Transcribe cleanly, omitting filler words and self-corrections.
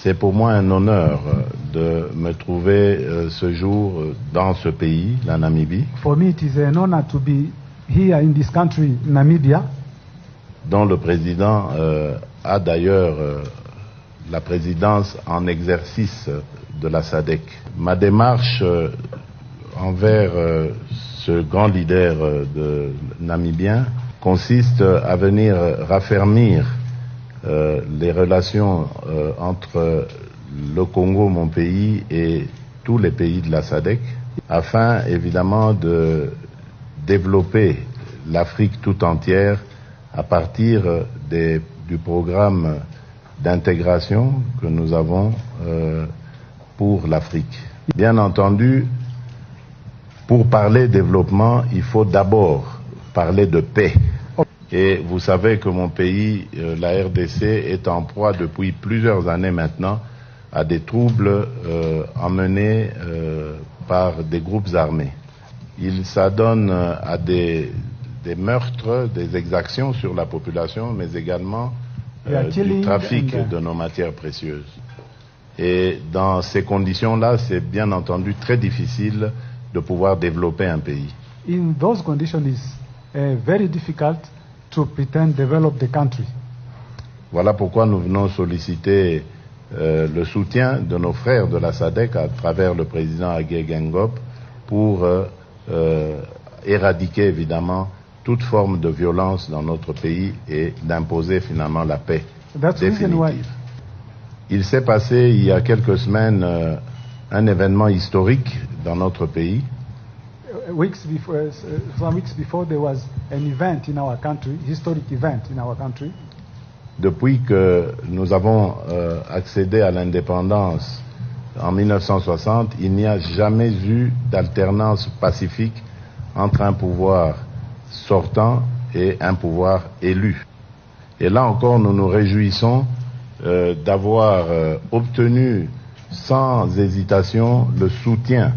C'est pour moi un honneur de me trouver ce jour dans ce pays, la Namibie. For me, it is an honor to be here in this country, Namibia, dont le président a d'ailleurs la présidence en exercice de la SADC. Ma démarche envers ce grand leader namibien consiste à venir raffermir les relations entre le Congo, mon pays, et tous les pays de la SADC, afin évidemment de développer l'Afrique tout entière à partir du programme d'intégration que nous avons pour l'Afrique. Bien entendu, pour parler développement, il faut d'abord parler de paix. Et vous savez que mon pays, la RDC, est en proie depuis plusieurs années maintenant à des troubles emmenés par des groupes armés. Il s'adonne à des meurtres, des exactions sur la population, mais également du trafic de nos matières précieuses. Et dans ces conditions-là, c'est bien entendu très difficile de pouvoir développer un pays. In those conditions, it's very difficult to pretend develop the country. Voilà pourquoi nous venons solliciter le soutien de nos frères de la SADC à travers le président Hage Geingob pour éradiquer évidemment toute forme de violence dans notre pays et d'imposer finalement la paix définitive. Il s'est passé il y a quelques semaines un événement historique dans notre pays. Some weeks before, there was an event in our country, historic event in our country. Depuis que nous avons accédé à l'indépendance en 1960, il n'y a jamais eu d'alternance pacifique entre un pouvoir sortant et un pouvoir élu. Et là encore, nous nous réjouissons d'avoir obtenu sans hésitation le soutien